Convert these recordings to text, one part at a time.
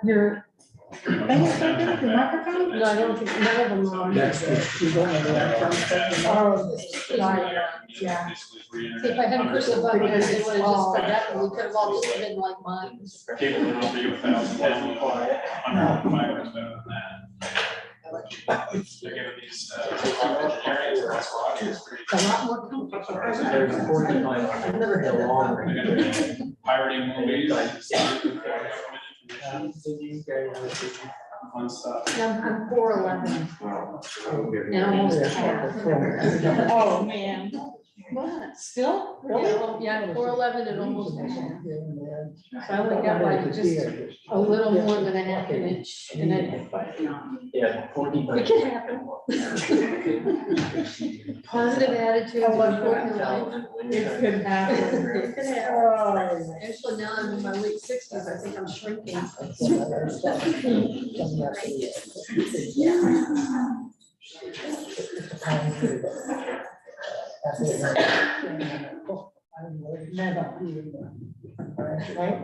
Your thing is working, your microphone? No, I don't think, none of them are. Oh, right, yeah. See, if I hadn't pushed the button, they would have just forgotten, we could have all just been like mine. People that don't do 1,000 pounds, better than that. They're giving these, engineering, that's why it's pretty. It's a lot more comfortable. I've never had a long They're gonna be pirating movies. Fun stuff. I'm 4'11". And almost a half. Oh, man. What? Still? Really? Yeah, 4'11" and almost a half. So I only got like just a little more than a half an inch, and it, Yeah. it can happen. Positive attitude is important in life. It could happen. It could happen. Oh. Actually, now I'm in my late 60s, I think I'm shrinking. Never. Right?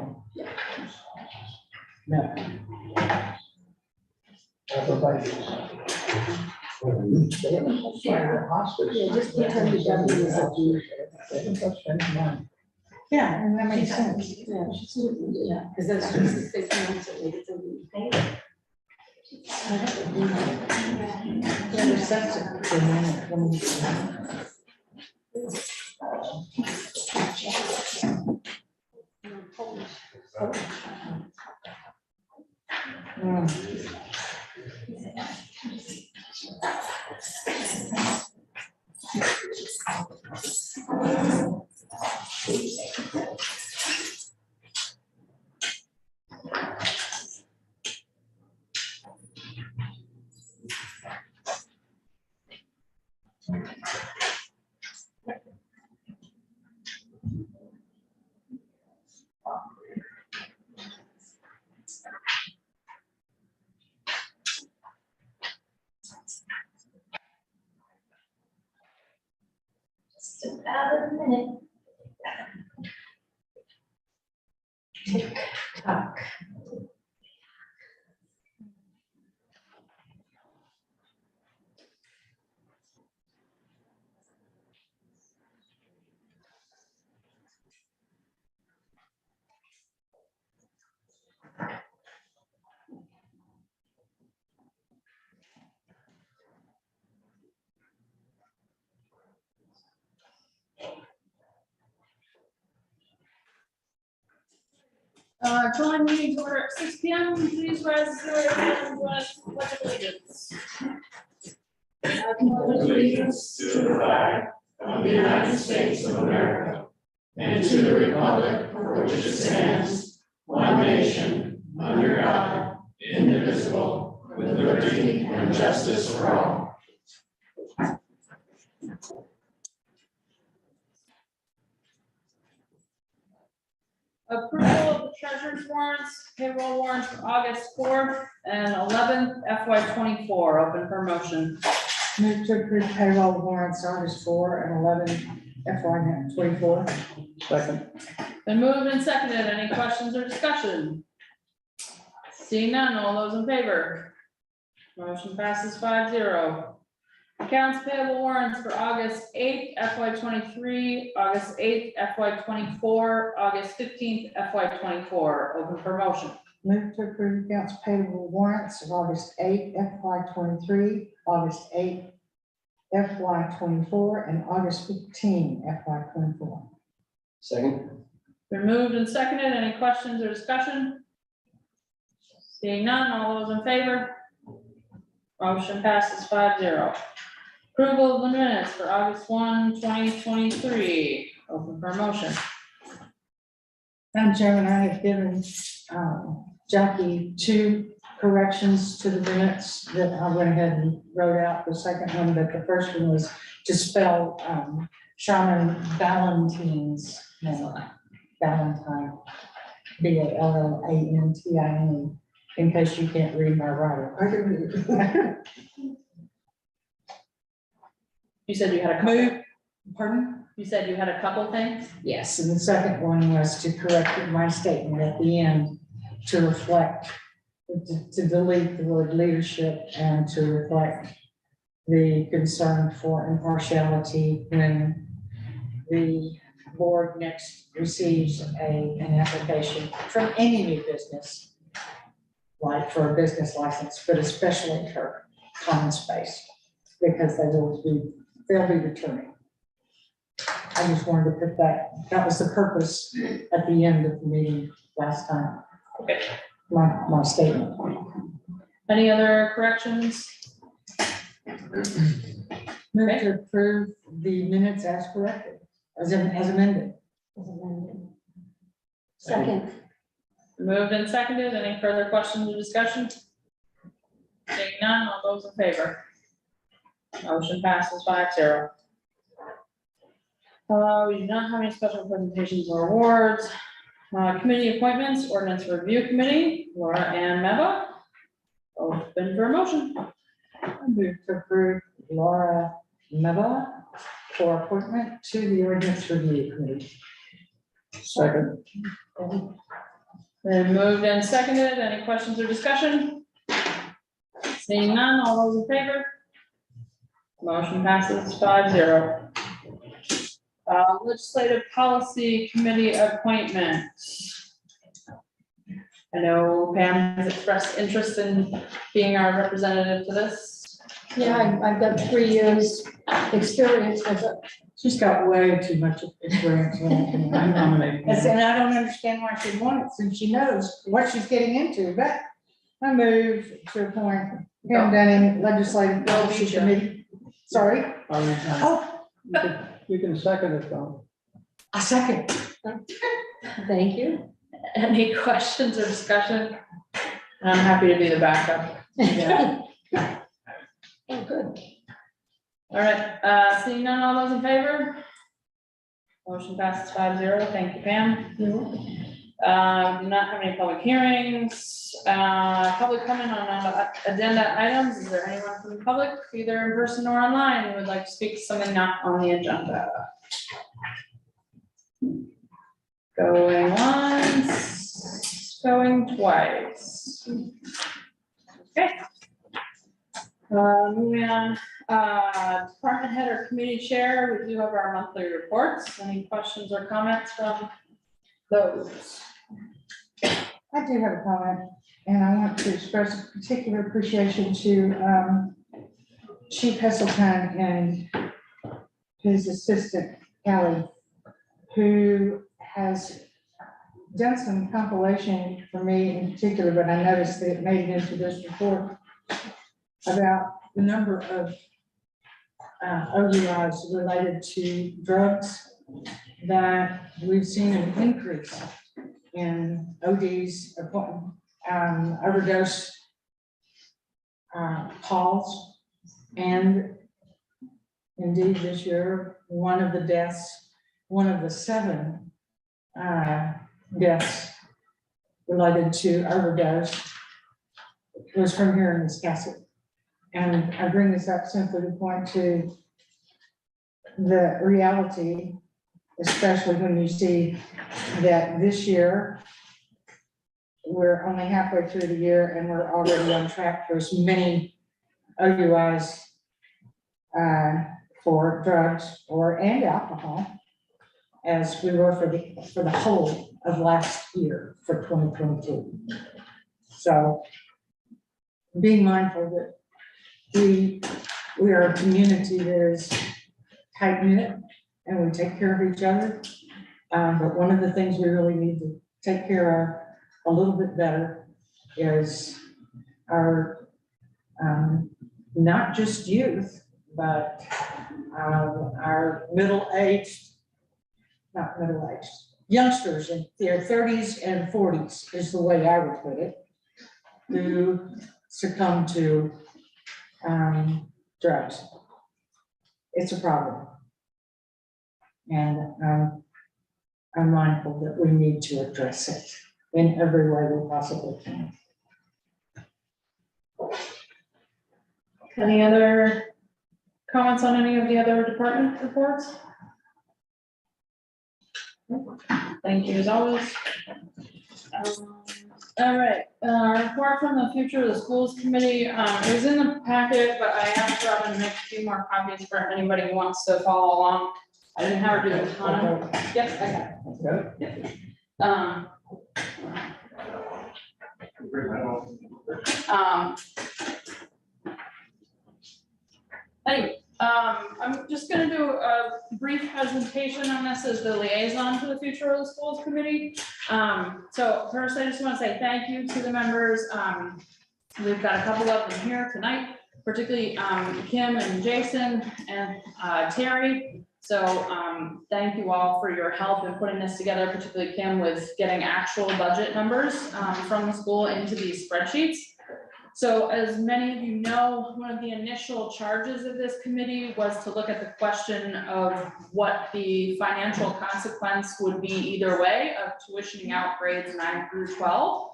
No. Yeah, just pretend the W is a D. Yeah, and that makes sense. Yeah, yeah, because that's just the 6 months that we get to leave. Yeah, there's such a. Just about a minute. Talk. Calling meeting to order at 6 p.m. Please rise to the pledge of allegiance. I pledge allegiance to the flag of the United States of America and to the republic for which it stands, one nation, under God, indivisible, with liberty and justice for all. Approval of the treasurer's warrants, payroll warrants for August 4th and 11th, FY24, open for motion. Move to approve payroll warrants August 4 and 11 FY24. Second. Been moved and seconded. Any questions or discussion? Seeing none, all those in favor? Motion passes 5-0. Accounts payable warrants for August 8th, FY23, August 8th, FY24, August 15th, FY24, open for motion. Move to approve accounts payable warrants of August 8, FY23, August 8, FY24, and August 15, FY24. Second. Been moved and seconded. Any questions or discussion? Seeing none, all those in favor? Motion passes 5-0. Approval of the minutes for August 1, 2023. Open for motion. Madam Chairman, I have given Jackie 2 corrections to the minutes that I went ahead and wrote out. The second one, but the first one was to spell Sharman Valentine's name, Valentine, Valentine, in case you can't read my writing. I can read it. You said you had a couple. Move, pardon? You said you had a couple things? Yes, and the second one was to correct my statement at the end to reflect, to delete the word leadership and to reflect the concern for impartiality when the board next receives an application from any new business, like for a business license, but especially for common space, because they'll be returning. I just wanted to put that was the purpose at the end of the meeting last time. Okay. My statement. Any other corrections? Move to approve the minutes as corrected, as amended. Second. Moved and seconded. Any further questions or discussion? Seeing none, all those in favor? Motion passes 5-0. We do not have any special presentations or awards. Committee appointments, ordinance review committee, Laura Ann Meva. Open for a motion. I move to approve Laura Meva for appointment to the ordinance review committee. Second. Then moved and seconded. Any questions or discussion? Seeing none, all those in favor? Motion passes 5-0. Legislative Policy Committee appointments. I know Pam has expressed interest in being our representative to this. Yeah, I've got 3 years experience with it. She's got way too much experience. I nominate. And I don't understand why she wants, and she knows what she's getting into, but I move to appoint Pam Denning, Legislative Go Policy Misha. Committee. Sorry? Oh, Oh, you can second it, Tom. a second. Thank you. Any questions or discussion? I'm happy to be the backup. Yeah. Oh, good. All right, seeing none, all those in favor? Motion passes 5-0. Thank you, Pam. Do not have any public hearings, public comment on agenda items. Is there anyone from the public, either in person or online, who would like to speak to something not on the agenda? Going once, going twice. Okay. Moving on, department head or committee chair, we do have our monthly reports. Any questions or comments from those? I do have a comment, and I want to express particular appreciation to Chief Hesselton and his assistant, Kelly, who has done some compilation for me in particular, but I noticed that it made it into this report about the number of OUIs related to drugs, that we've seen an increase in ODs, overdose calls. And indeed, this year, one of the 7 deaths related to overdose was from here in Wisconsin. And I bring this up simply to point to the reality, especially when you see that this year, we're only halfway through the year and we're already on track for as many OUIs for drugs and alcohol as we were for the whole of last year for 2022. So being mindful that we are a community that is tight-knit and we take care of each other. But one of the things we really need to take care of a little bit better is our, not just youth, but our youngsters in their 30s and 40s is the way I would put it, who succumb to drugs. It's a problem. And I'm mindful that we need to address it in every way we possibly can. Any other comments on any of the other department reports? Thank you as always. All right, report from the Future of the Schools Committee, it was in the packet, but I asked Robin to make a few more copies for anybody who wants to follow along. I didn't have her do a ton of, yep, I got it. Anyway, I'm just gonna do a brief presentation on this as the liaison to the Future of the Schools Committee. So first, I just want to say thank you to the members. We've got a couple of them here tonight, particularly Kim and Jason and Terry. So thank you all for your help in putting this together, particularly Kim with getting actual budget numbers from the school into these spreadsheets. So as many of you know, one of the initial charges of this committee was to look at the question of what the financial consequence would be either way of tuitioning out grades 9 through 12.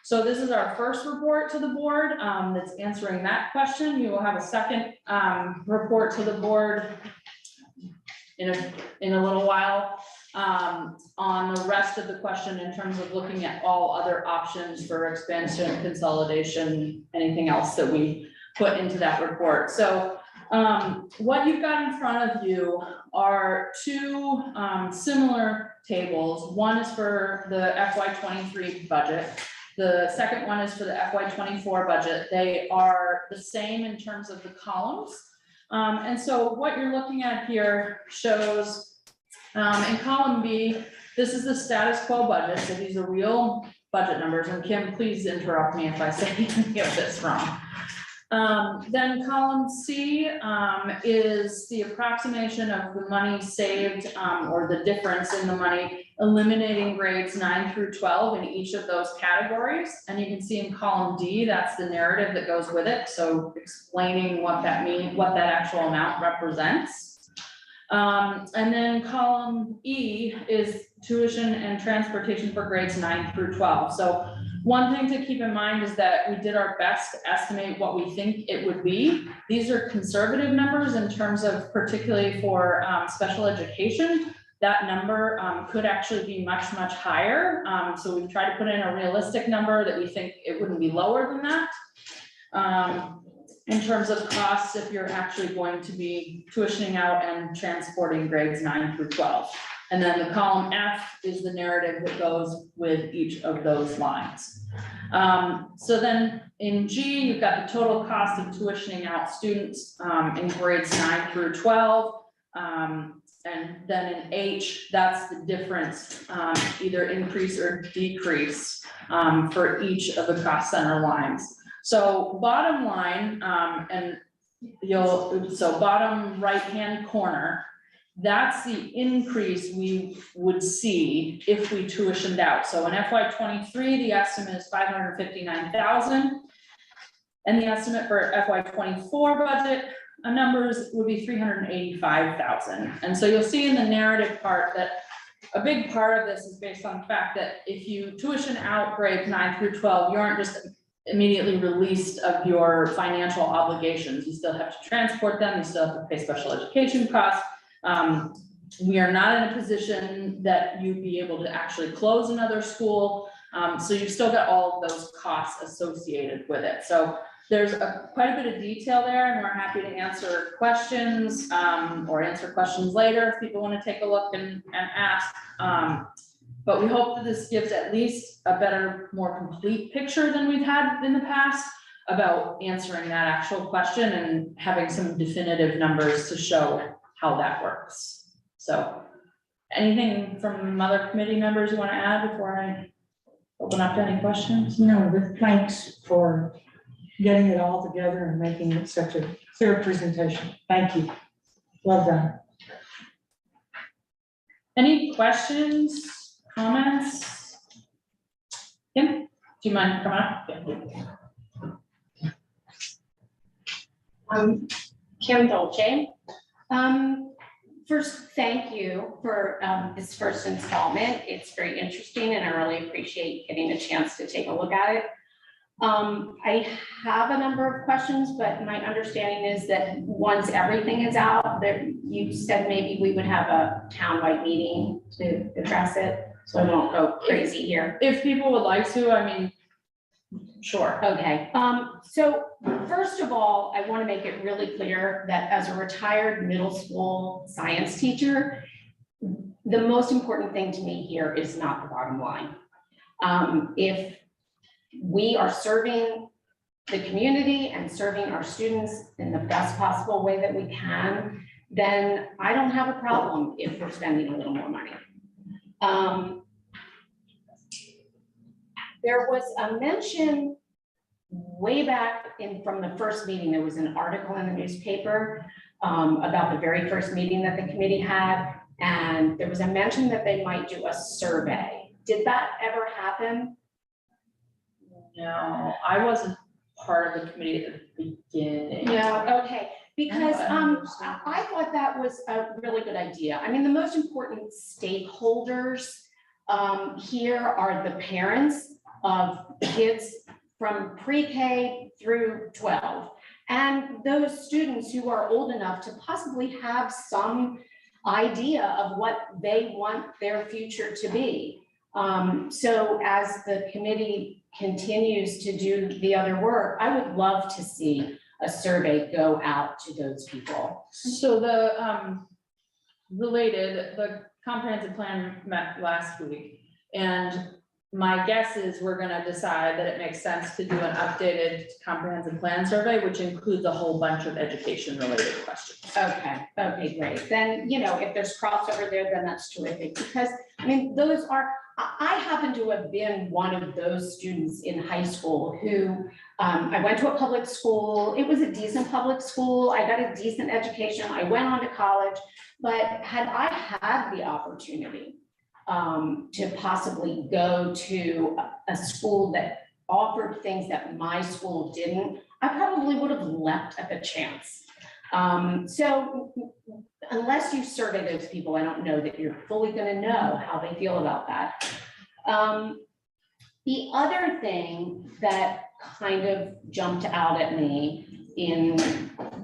So this is our first report to the board that's answering that question. You will have a second report to the board in a little while on the rest of the question in terms of looking at all other options for expansion, consolidation, anything else that we put into that report. So what you've got in front of you are two similar tables. One is for the FY23 budget. The second one is for the FY24 budget. They are the same in terms of the columns. And so what you're looking at here shows in column B, this is the status quo budget. So these are real budget numbers. And Kim, please interrupt me if I say any of this wrong. Then column C is the approximation of the money saved or the difference in the money eliminating grades 9 through 12 in each of those categories. And you can see in column D, that's the narrative that goes with it. So explaining what that means, what that actual amount represents. And then column E is tuition and transportation for grades 9 through 12. So one thing to keep in mind is that we did our best to estimate what we think it would be. These are conservative numbers in terms of particularly for special education. That number could actually be much, much higher. So we've tried to put in a realistic number that we think it wouldn't be lower than that. In terms of costs, if you're actually going to be tuitioning out and transporting grades 9 through 12. And then the column F is the narrative that goes with each of those lines. So then in G, you've got the total cost of tuitioning out students in grades 9 through 12. And then in H, that's the difference, either increase or decrease for each of the cost center lines. So bottom line, so bottom right-hand corner, that's the increase we would see if we tuitioned out. So in FY23, the estimate is $559,000. And the estimate for FY24 budget numbers would be $385,000. And so you'll see in the narrative part that a big part of this is based on the fact that if you tuition out grades 9 through 12, you aren't just immediately released of your financial obligations. You still have to transport them, you still have to pay special education costs. We are not in a position that you'd be able to actually close another school. So you've still got all of those costs associated with it. So there's quite a bit of detail there, and we're happy to answer questions or answer questions later if people want to take a look and ask. But we hope that this gives at least a better, more complete picture than we've had in the past about answering that actual question and having some definitive numbers to show how that works. So anything from other committee members you want to add before I open up to any questions? No, but thanks for getting it all together and making it such a clear presentation. Thank you. Well done. Any questions, comments? Kim, do you mind coming up? Kim Dolce. First, thank you for this first installment. It's very interesting and I really appreciate getting a chance to take a look at it. I have a number of questions, but my understanding is that once everything is out, there, you said maybe we would have a townwide meeting to address it. So I won't go crazy here. If people would like to, I mean, Sure. Okay, so first of all, I want to make it really clear that as a retired middle school science teacher, the most important thing to me here is not the bottom line. If we are serving the community and serving our students in the best possible way that we can, then I don't have a problem if we're spending a little more money. There was a mention way back from the first meeting, there was an article in the newspaper about the very first meeting that the committee had, and there was a mention that they might do a survey. Did that ever happen? No, I wasn't part of the committee at the beginning. No, okay, because I thought that was a really good idea. I mean, the most important stakeholders here are the parents of kids from pre-K through 12. And those students who are old enough to possibly have some idea of what they want their future to be. So as the committee continues to do the other work, I would love to see a survey go out to those people. So the comprehensive plan met last week, and my guess is we're gonna decide that it makes sense to do an updated comprehensive plan survey, which includes a whole bunch of education related questions. Okay, great. Then, if there's crossover there, then that's terrific, because, I mean, I happen to have been one of those students in high school who, I went to a public school. It was a decent public school. I got a decent education. I went on to college, but had I had the opportunity to possibly go to a school that offered things that my school didn't, I probably would have leapt at the chance. So unless you survey those people, I don't know that you're fully gonna know how they feel about that. The other thing that kind of jumped out at me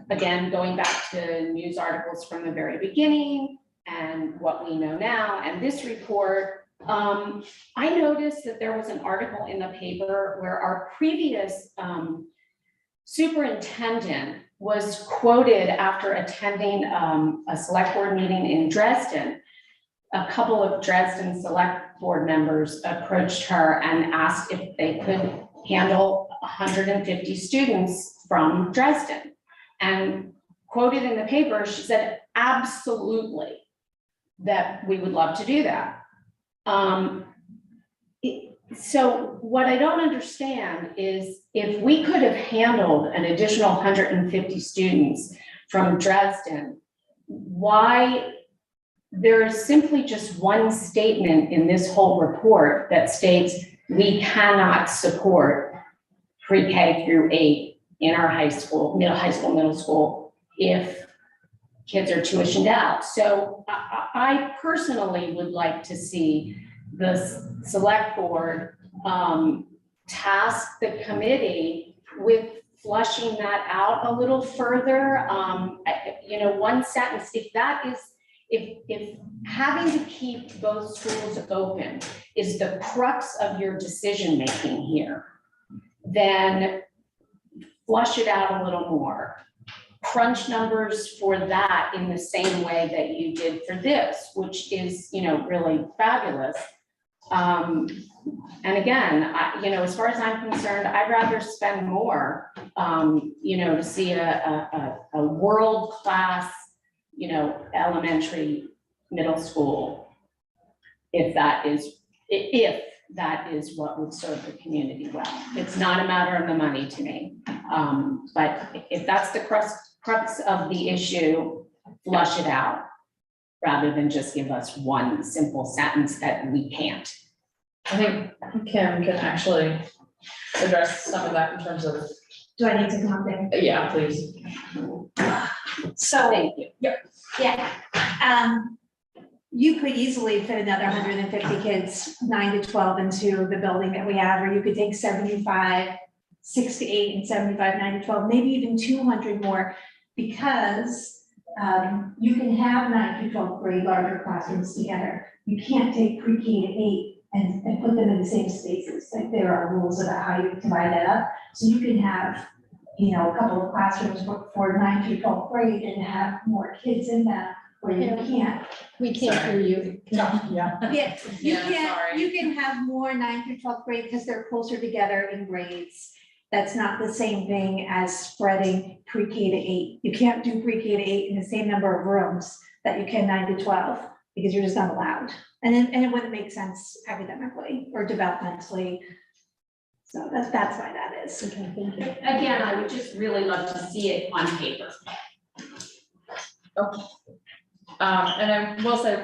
again, going back to news articles from the very beginning and what we know now, and this report, I noticed that there was an article in the paper where our previous superintendent was quoted after attending a select board meeting in Dresden. A couple of Dresden select board members approached her and asked if they could handle 150 students from Dresden. And quoted in the paper, she said, absolutely, that we would love to do that. So what I don't understand is if we could have handled an additional 150 students from Dresden, why there is simply just one statement in this whole report that states we cannot support pre-K through 8 in our high school, middle school, if kids are tuitioned out. So I personally would like to see the select board task the committee with flushing that out a little further. One sentence, if having to keep both schools open is the crux of your decision-making here, then flush it out a little more. Crunch numbers for that in the same way that you did for this, which is, really fabulous. And again, as far as I'm concerned, I'd rather spend more, to see a world-class, elementary, middle school, if that is what would serve the community well. It's not a matter of the money to me. But if that's the crux of the issue, flush it out rather than just give us one simple sentence that we can't. I think Kim can actually address some of that in terms of, Do I need to come up there? yeah, please. So, Thank you. yeah, you could easily fit another 150 kids, 9 to 12 into the building that we have, or you could take 75, 6 to 8 and 75, 9 to 12, maybe even 200 more, because you can have 9 to 12 grade larger classrooms together. You can't take pre-K to 8 and put them in the same spaces. Like there are rules about how you divide that up. So you can have, you know, a couple of classrooms for 9th through 12th grade and have more kids in them where you can't. We can't hear you. Yeah, Yeah, you Yeah, can, sorry. you can have more 9th through 12th grade because they're closer together in grades. That's not the same thing as spreading pre-K to 8. You can't do pre-K to 8 in the same number of rooms that you can 9 to 12 because you're just not allowed. And it wouldn't make sense academically or developmentally. So that's why that is. Okay, thank you. Again, I would just really love to see it on paper. And I will say,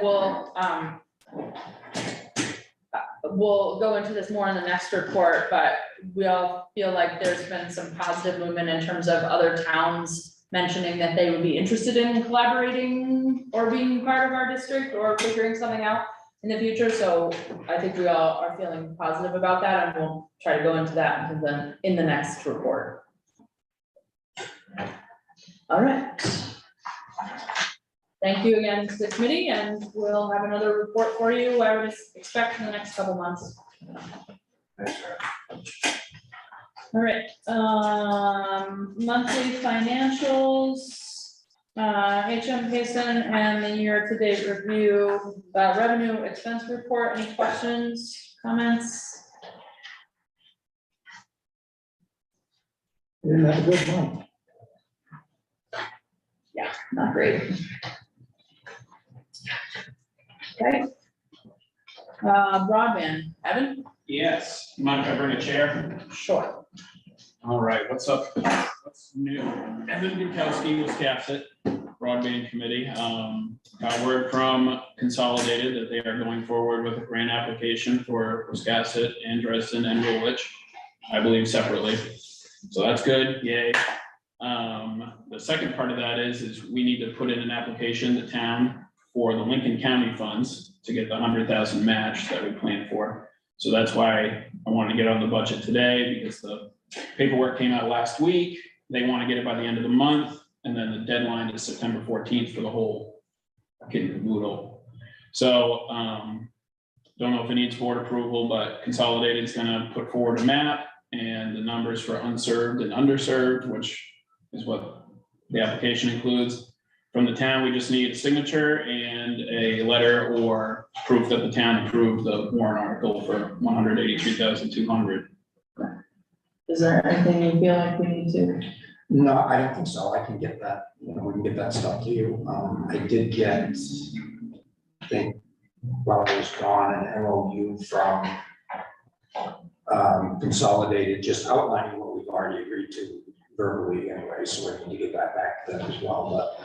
we'll go into this more in the next report, but we all feel like there's been some positive movement in terms of other towns mentioning that they would be interested in collaborating or being part of our district or figuring something out in the future. So I think we all are feeling positive about that, and we'll try to go into that in the next report. All right. Thank you again to the committee, and we'll have another report for you, I would expect in the next couple months. All right, monthly financials, HM Payson and the year-to-date review, revenue expense report, any questions, comments? You didn't have a good month. Yeah, not great. Okay. Broadband, Evan? Yes, mind if I bring a chair? Sure. All right, what's up? What's new? Evan Bukowski, Wiscasset Broadband Committee. Got word from Consolidated that they are going forward with a grant application for Wiscasset and Dresden and Woolwich, I believe separately. So that's good, yay. The second part of that is we need to put in an application, the town, for the Lincoln County funds to get the 100,000 match that we planned for. So that's why I wanted to get on the budget today, because the paperwork came out last week. They want to get it by the end of the month, and then the deadline is September 14th for the whole kit and caboodle. So don't know if it needs board approval, but Consolidated is going to put forward a map and the numbers for unserved and underserved, which is what the application includes. From the town, we just need a signature and a letter or proof that the town approved the warrant article for 183,200. Is there anything you feel like we need to? No, I don't think so. I can get that, we can get that stuff to you. I did get, I think, while I was gone, an MOU from Consolidated, just outlining what we've already agreed to verbally anyway, so we need to get that back to them as well, but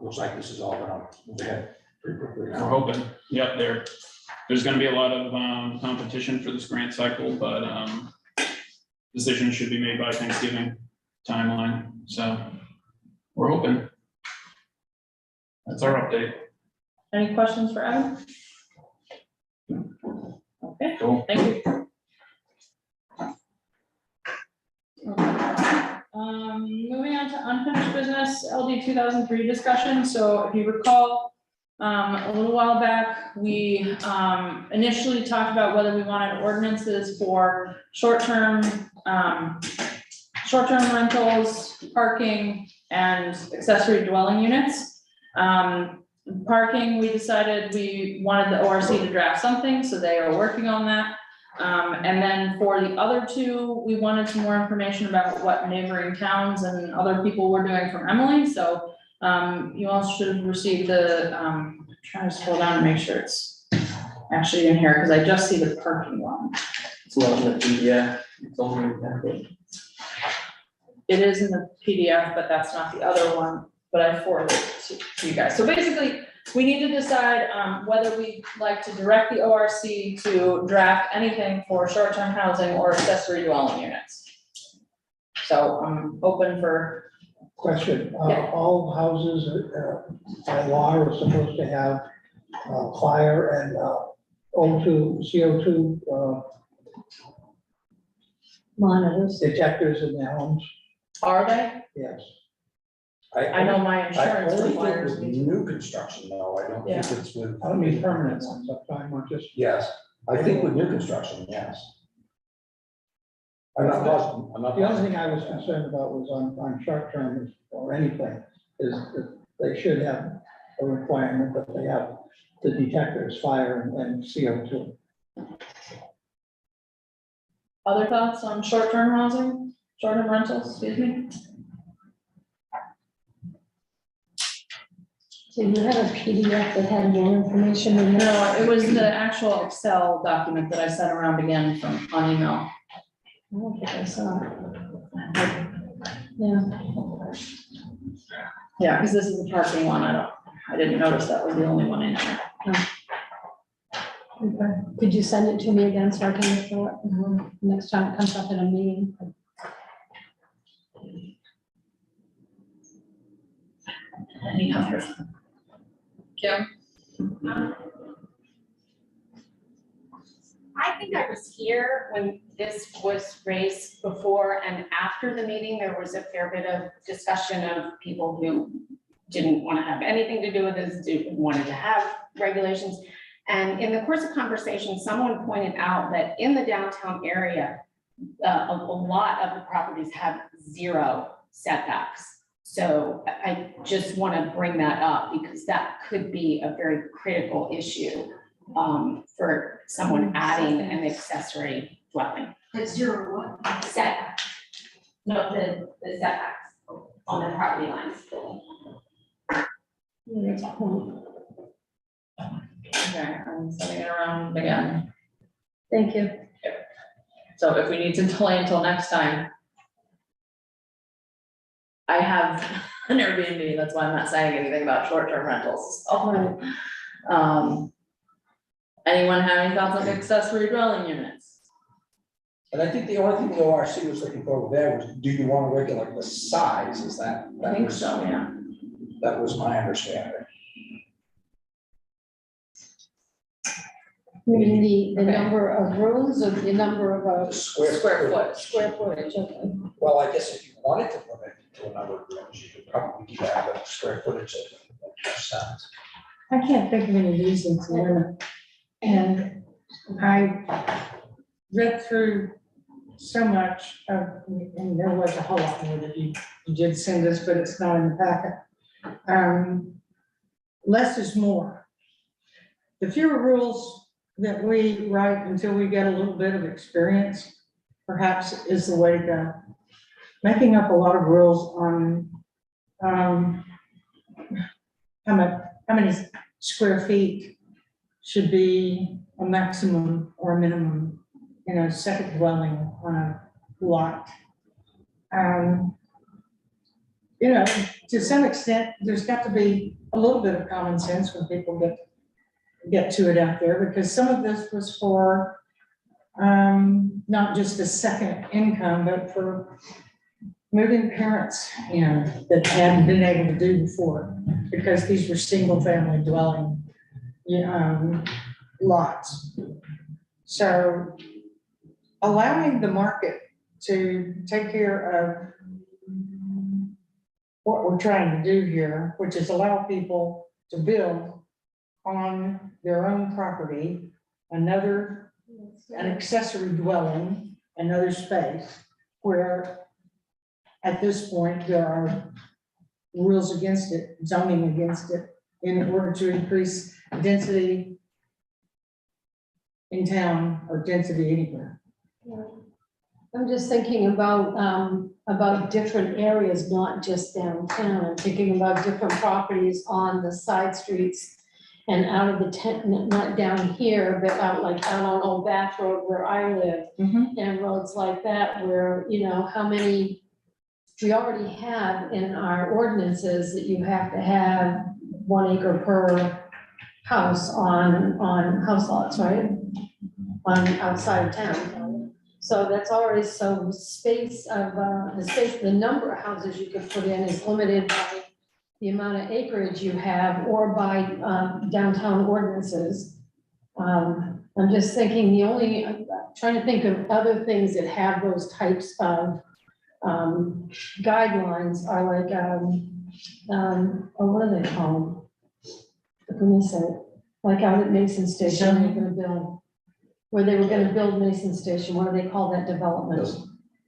looks like this is all gonna move ahead pretty quickly We're now. hoping, yep, there's gonna be a lot of competition for this grant cycle, but decisions should be made by Thanksgiving timeline, so we're hoping. That's our update. Any questions for Evan? Okay, Cool. thank you. Okay. Moving on to unfinished business, LD 2003 discussion. So if you recall, a little while back, we initially talked about whether we wanted ordinances for short-term rentals, parking, and accessory dwelling units. Parking, we decided we wanted the ORC to draft something, so they are working on that. And then for the other two, we wanted some more information about what neighboring towns and other people were doing from Emily. So you all should have received the, trying to scroll down and make sure it's actually in here, because I just see the parking one. It's not in the PDF, it's only in the packet. It is in the PDF, but that's not the other one, but I forwarded it to you guys. So basically, we need to decide whether we'd like to direct the ORC to draft anything for short-term housing or accessory dwelling units. So I'm open for, Question, Yeah. all houses by law are supposed to have fire and O2, CO2 monitors. detectors in their homes? are they? Yes. I know my I insurance only think requires with me to. new construction, though, I don't think it's with. I don't mean permanent ones, I'm talking about just. Yes, I think with new construction, yes. I'm not positive, I'm not. The other thing I was concerned about was on short term or anything, is that they should have a requirement that they have the detectors, fire and CO2. Other thoughts on short-term housing, short-term rentals, excuse me? So you had a PDF that had more information in there? No, it was the actual Excel document that I sent around again on email. I don't think I saw it. Yeah. Yeah, because this is the parking one, I didn't notice that was the only one in there. Okay. Could you send it to me again so I can look for it next time it comes up in a meeting? Any others? Kim? I think I was here when this was raised before and after the meeting, there was a fair bit of discussion of people who didn't want to have anything to do with this, wanted to have regulations. And in the course of conversation, someone pointed out that in the downtown area, a lot of the properties have 0 setbacks. So I just want to bring that up because that could be a very critical issue for someone adding an accessory dwelling. It's 0 what? Setback. No, the setbacks on the property lines. That's a point. Okay, I'm sending it around again. Thank you. So if we need to delay until next time. I have an Airbnb, that's why I'm not saying anything about short-term rentals. So, anyone have any thoughts on accessory dwelling units? And I think the only thing the ORC was looking for there was, do you want to regulate the size, is that? I think so, yeah. That was my understanding. You mean the Okay. number of rooms or the number of, The square foot. square footage, okay. Well, I guess if you wanted to limit it to a number of rooms, you could probably do that, but square footage of percent. I can't think of any reason to limit. And I read through so much of, and there was a whole lot more that you did send us, but it's not in the packet. Less is more. The fewer rules that we write until we get a little bit of experience, perhaps is the way to go. Making up a lot of rules on, how many square feet should be a maximum or a minimum in a second dwelling on a lot. You know, to some extent, there's got to be a little bit of common sense when people get to it out there, because some of this was for not just a second income, but for moving parents, you know, that hadn't been able to do before, because these were single family dwelling lots. So allowing the market to take care of what we're trying to do here, which is allow people to build on their own property, an accessory dwelling, another space, where at this point, there are rules against it, zoning against it, in order to increase density in town or density anywhere. I'm just thinking about different areas, not just downtown. I'm thinking about different properties on the side streets and out of the tent, not down here, but out on Old Bath Road where I live, and roads like that where, you know, how many, we already have in our ordinances that you have to have 1 acre per house on house lots, right? On outside of town. So that's already, so space of, the number of houses you could put in is limited by the amount of acreage you have or by downtown ordinances. I'm just thinking I'm trying to think of other things that have those types of guidelines are like what are they called? Let me say, like out at Mason Station, they were gonna build, where they were gonna build Mason Station, what do they call that development?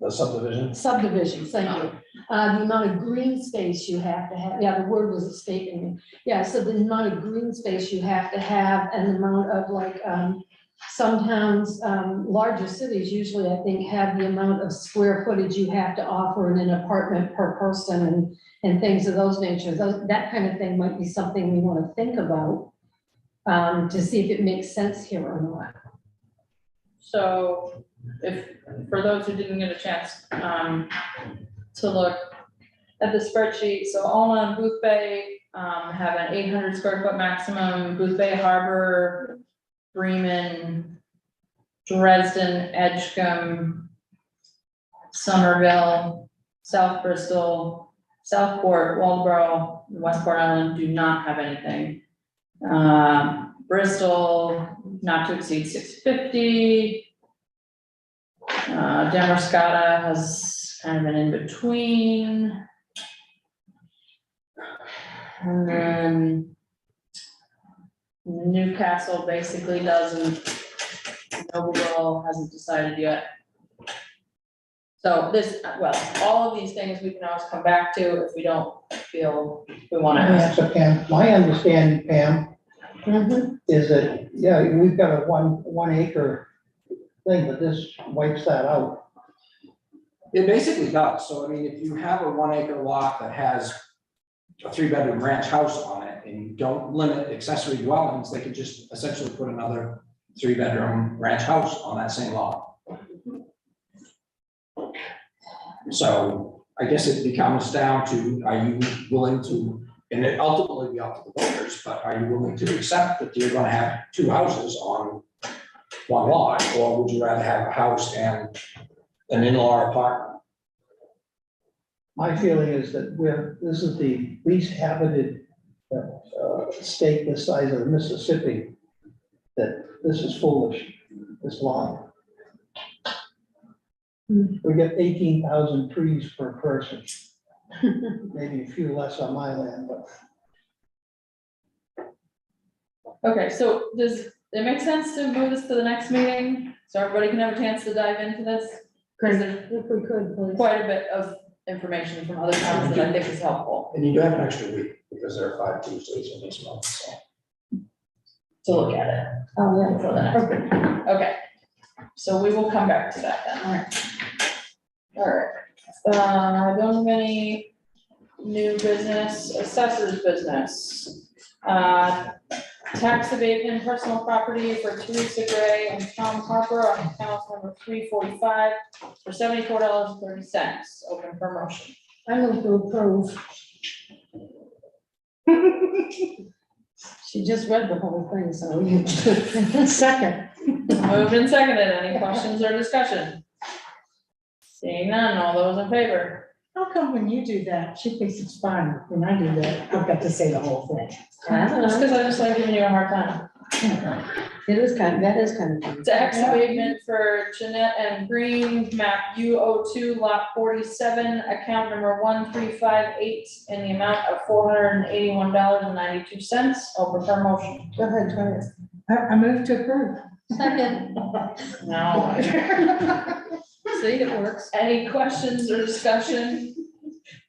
The subdivision. Subdivisions, thank you. The amount of green space you have to have, yeah, the word was escaping me. Yeah, so the amount of green space you have to have and the amount of like, some towns, larger cities usually, I think, have the amount of square footage you have to offer in an apartment per person and things of those natures. That kind of thing might be something we want to think about, to see if it makes sense here or not. So if, for those who didn't get a chance, to look at the spreadsheet, so Alma and Booth Bay, have an 800 square foot maximum, Booth Bay Harbor, Bremen, Dresden, Edgecombe, Somerville, South Bristol, Southport, Waldeboro, Westport Island do not have anything. Bristol, not to exceed 650. Damascata has kind of an in-between. And then Newcastle basically doesn't, Noblesville hasn't decided yet. So this, well, all of these things we can always come back to if we don't feel we want to ask. So Pam, my understanding, Pam, is that, yeah, we've got a one acre thing, but this wipes that out. It basically does. So I mean, if you have a 1 acre lot that has a 3-bedroom ranch house on it and you don't limit accessory dwellings, they could just essentially put another 3-bedroom ranch house on that same lot. So I guess it becomes down to, are you willing to, and it ultimately be up to the voters, but are you willing to accept that you're gonna have 2 houses on one lot, or would you rather have a house and an in-law apartment? My feeling is that this is the least habited state this size of Mississippi, that this is foolish, this law. We get 18,000 trees per person. Maybe a few less on my land, but. Okay, so does it make sense to move this to the next meeting, so everybody can have a chance to dive into this? Because there's If we could, please. quite a bit of information from other towns that I think is helpful And you do have an extra week, because there are 5 Tuesdays in this month, so. to look at it. Oh, yeah. For the next. Okay, so we will come back to that then. All right, don't have any new business, assessors business. Tax abatement, personal property for Teresa Gray and Tom Harper on account number 345 for $74.30. Open for motion. I move to approve. She just read the whole thing, so you. Second. Moved and seconded. Any questions or discussion? Seeing none, all those in favor? How come when you do that, she thinks it's fine, when I do that, I've got to say the whole thing? I don't Just know. because I just like giving you a hard time. That is kind of. Tax abatement for Jeanette and Green, map U02, lot 47, account number 1358, in the amount of $481.92. Open for motion. Go ahead, try it. I move to approve. Second. No. See, it works. Any questions or discussion?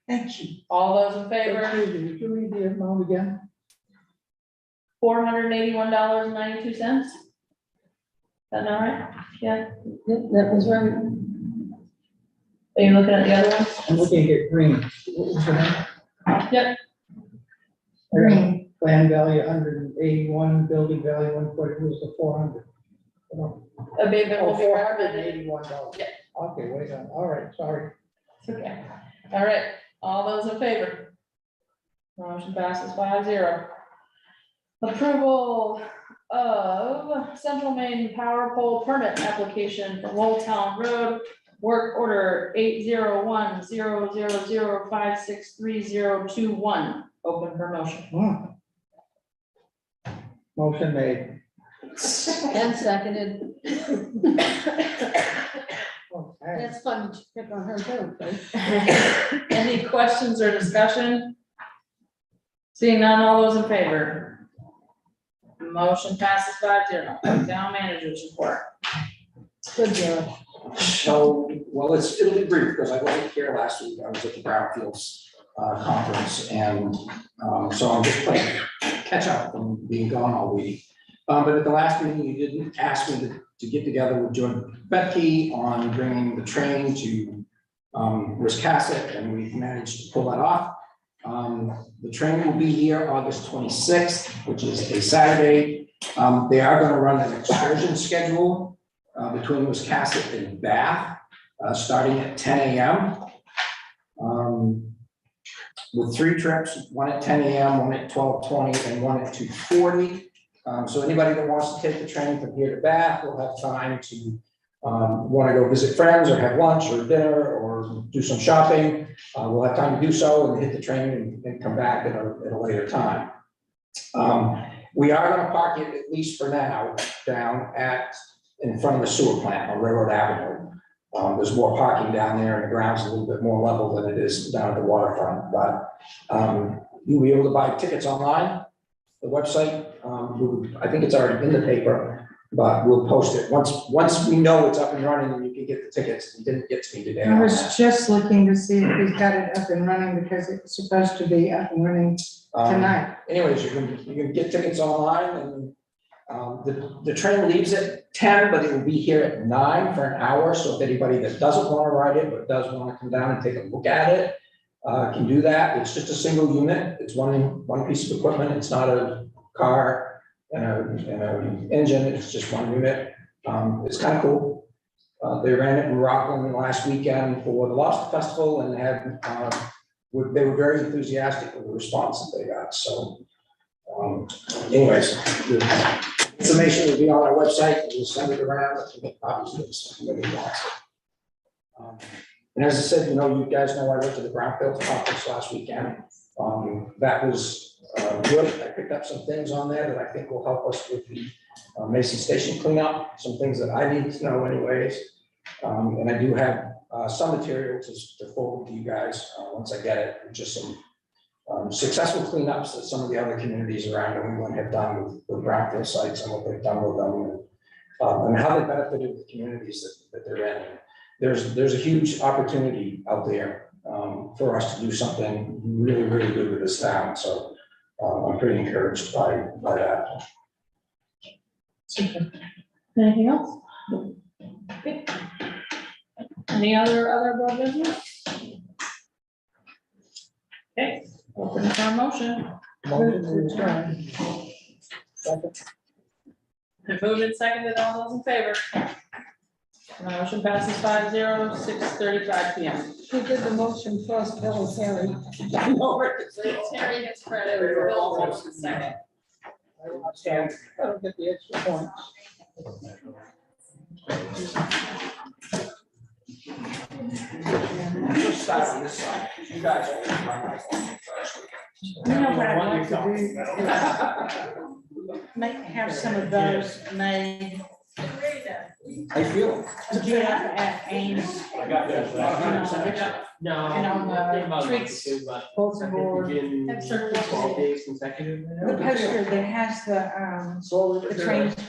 Thank you. All those in favor? Did you read the amount again? $481.92. That not right? Yeah. That was right. Are you looking at the other one? I'm looking at green. What was the name? Yep. Green. Land value 181, building value 140, was the 400. Abatement will be recommended. $481. Yeah. Okay, wait on, all right, sorry. It's okay. All right, all those in favor? Motion passes 5-0. Approval of Central Maine Power Pole Permit Application for Old Town Road, work order 8010005630021. Open for motion. Motion made. And seconded. Okay. That's fun to pick on her too. Any questions or discussion? Seeing none, all those in favor? Motion passes 5-0. Town managers report. Good deal. So, well, it'll be brief because I wasn't here last week. I was at the Brownfields conference and so I'm just playing catch up from being gone all week. But at the last meeting, you didn't ask me to get together with Joe Betke on bringing the train to Wiscasset, and we've managed to pull that off. The train will be here August 26th, which is a Saturday. They are going to run an excursion schedule between Wiscasset and Bath, starting at 10 a.m. With 3 trips, one at 10 a.m., one at 12:20, and one at 2:40. So anybody that wants to take the train from here to Bath will have time to want to go visit friends or have lunch or dinner or do some shopping. We'll have time to do so and hit the train and come back at a later time. We are going to park it, at least for now, down in front of the sewer plant on Railroad Avenue. There's more parking down there and the ground's a little bit more level than it is down at the waterfront, but you'll be able to buy tickets online, the website. I think it's already in the paper, but we'll post it once we know it's up and running and you can get the tickets. It didn't get to me today. I was just looking to see if he's got it up and running because it's supposed to be up and running tonight. Anyways, you can get tickets online and the train leaves at 10, but it will be here at 9 for an hour. So if anybody that doesn't want to ride it, but does want to come down and take a look at it, can do that. It's just a single unit. It's one piece of equipment. It's not a car and an engine. It's just one unit. It's kind of cool. They ran it in Rockland last weekend for the Lobster Festival and they were very enthusiastic with the response that they got. So anyways, the information will be on our website. We'll send it around to make copies of it so everybody wants it. And as I said, you guys know I went to the Brownfields conference last weekend. That was good. I picked up some things on there that I think will help us with the Mason Station cleanup, some things that I need to know anyways. And I do have some material to forward to you guys once I get it, just some successful cleanups that some of the other communities around New England have done with Brownfield sites and what they've done with them and how they benefited the communities that they're in. There's a huge opportunity out there for us to do something really, really good with this town. So I'm pretty encouraged by that. Anything else? Okay. Any other board business? Okay, open for a motion. Moved and seconded, all those in favor? Motion passes 5-0, 6:35 p.m. Who did the motion first, Bill or Terry? Terry gets credit, Bill motion second. I don't get the extra points. Just start on this side. You guys always run my phone first. You know what I'd like to do? Have some of those made. I feel. Yeah, at Ames. I got that. No. And on the tricks, bulletin board. Begin 12 days consecutive. The poster that has the trains